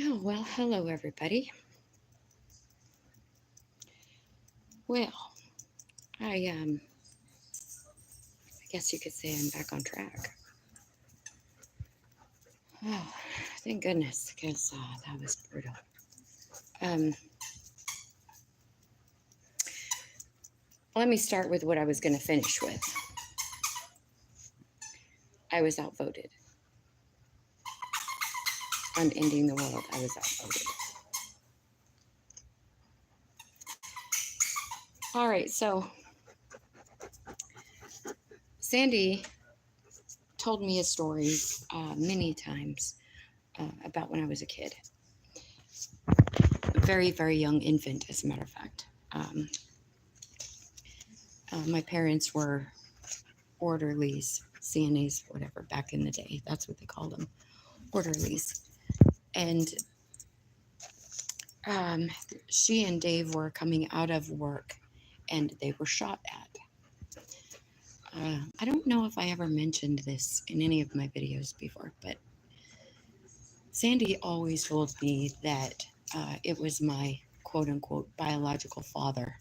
Oh, well, hello, everybody. Well, I guess you could say I'm back on track. Oh, thank goodness, because that was brutal. Um, Let me start with what I was going to finish with. I was outvoted on ending the world. I was outvoted. All right, so Sandy told me a story many times about when I was a kid. A very, very young infant, as a matter of fact. My parents were orderlies, CNAs, whatever, back in the day. That's what they called them, orderlies. And um, she and Dave were coming out of work and they were shot at. I don't know if I ever mentioned this in any of my videos before, but Sandy always told me that it was my quote unquote biological father,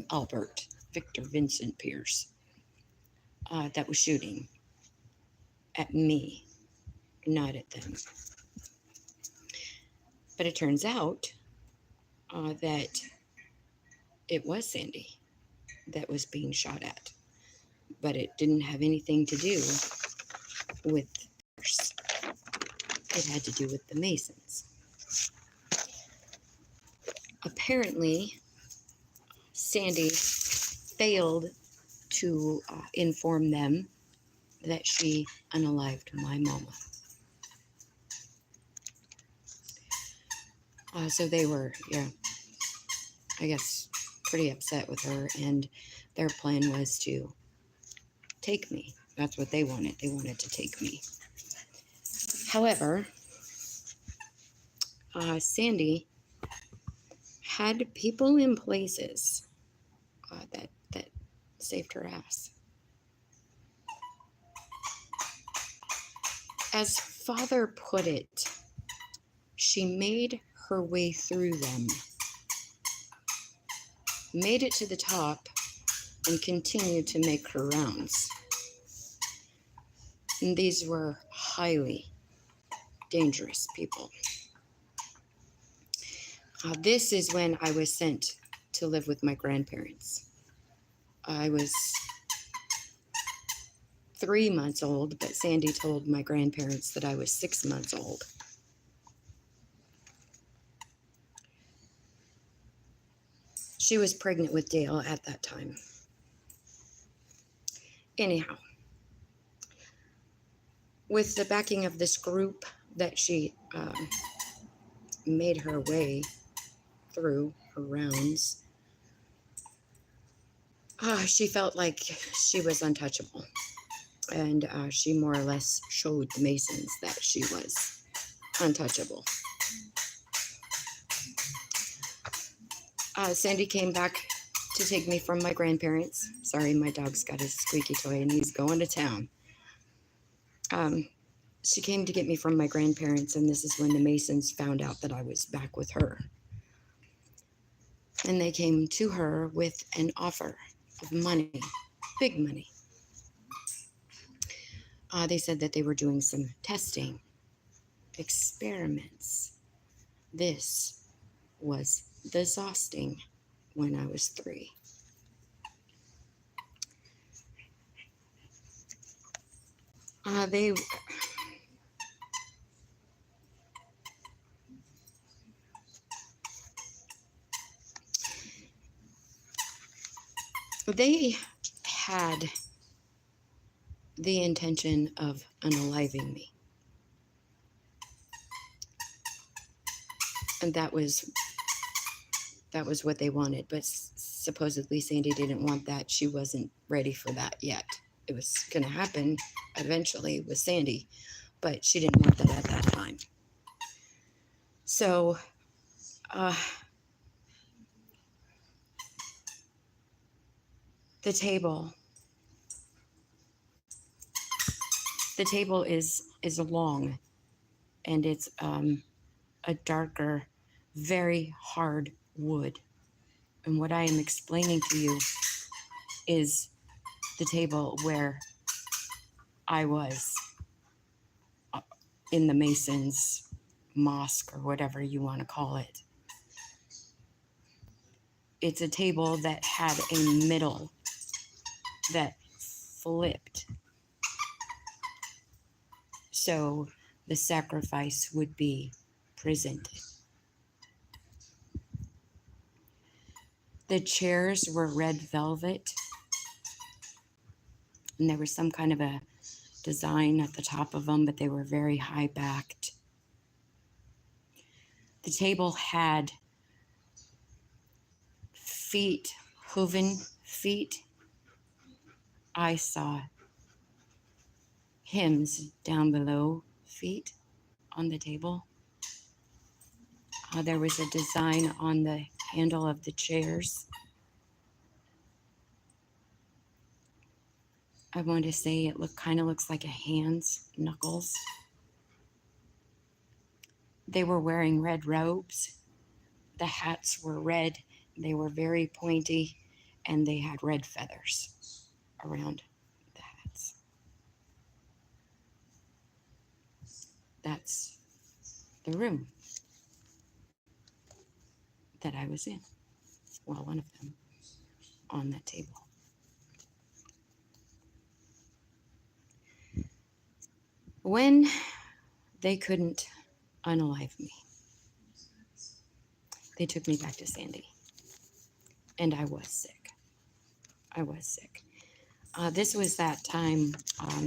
Albert Victor Vincent Pierce, that was shooting at me, not at them. But it turns out that it was Sandy that was being shot at, but it didn't have anything to do with Pierce. It had to do with the Masons. Apparently, Sandy failed to inform them that she unalived my mama. So they were, yeah, I guess, pretty upset with her, and their plan was to take me. That's what they wanted. They wanted to take me. However, Sandy had people in places that saved her ass. As Father put it, she made her way through them, made it to the top, and continued to make her rounds. And these were highly dangerous people. This is when I was sent to live with my grandparents. I was 3 months old, but Sandy told my grandparents that I was 6 months old. She was pregnant with Dale at that time. Anyhow, with the backing of this group that she made her way through her rounds, she felt like she was untouchable. And she more or less showed the Masons that she was untouchable. Sandy came back to take me from my grandparents. Sorry, my dog's got his squeaky toy and he's going to town. She came to get me from my grandparents, and this is when the Masons found out that I was back with her. And they came to her with an offer of money, big money. They said that they were doing some testing, experiments. This was the exhausting when I was 3. They had the intention of unaliving me. And that was what they wanted, but supposedly Sandy didn't want that. She wasn't ready for that yet. It was going to happen eventually with Sandy, but she didn't want that at that time. So the table is long, and it's a darker, very hard wood. And what I am explaining to you is the table where I was in the Masons mosque or whatever you want to call it. It's a table that had a middle that flipped. So the sacrifice would be presented. The chairs were red velvet, and there was some kind of a design at the top of them, but they were very high backed. The table had feet, hooven feet. I saw hymns down below feet on the table. There was a design on the handle of the chairs. I want to say it kind of looks like a hand's knuckles. They were wearing red robes. The hats were red. They were very pointy, and they had red feathers around the hats. That's the room that I was in. Well, one of them on that table. When they couldn't unalive me, they took me back to Sandy. And I was sick. I was sick. This was that time,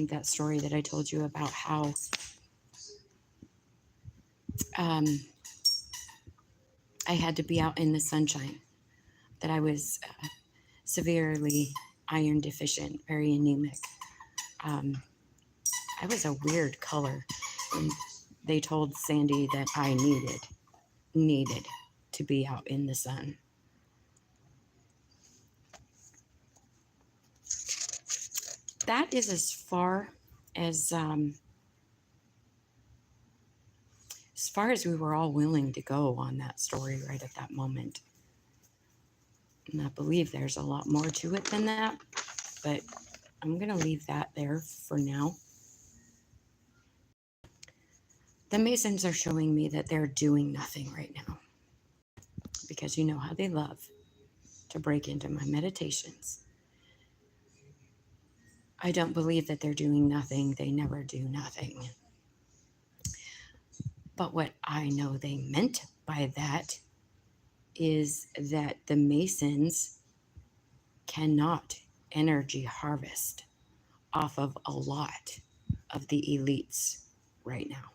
that story that I told you about how I had to be out in the sunshine, that I was severely iron deficient, very anemic. I was a weird color, and they told Sandy that I needed to be out in the sun. That is as far as we were all willing to go on that story right at that moment. And I believe there's a lot more to it than that, but I'm going to leave that there for now. The Masons are showing me that they're doing nothing right now, because you know how they love to break into my meditations. I don't believe that they're doing nothing. They never do nothing. But what I know they meant by that is that the Masons cannot energy harvest off of a lot of the elites right now,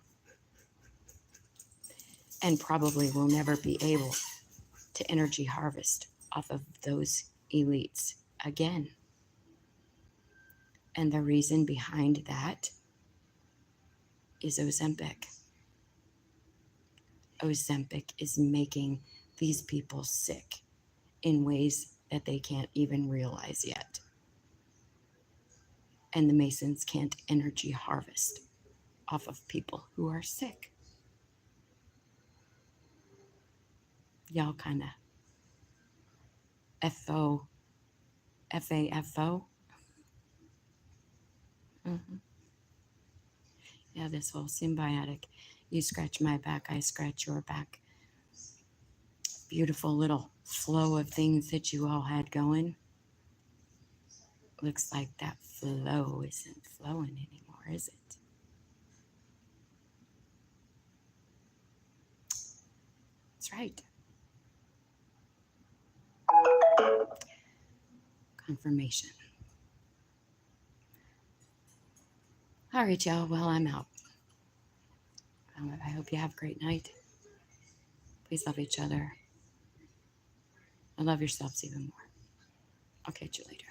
and probably will never be able to energy harvest off of those elites again. And the reason behind that is Ozempic. Ozempic is making these people sick in ways that they can't even realize yet. And the Masons can't energy harvest off of people who are sick. Y'all kind of FAFO. Mm-hmm. Yeah, this whole symbiotic. You scratch my back, I scratch your back. Beautiful little flow of things that you all had going. Looks like that flow isn't flowing anymore, is it? That's right. Confirmation. All right, y'all. Well, I'm out. I hope you have a great night. Please love each other. And love yourselves even more. I'll catch you later.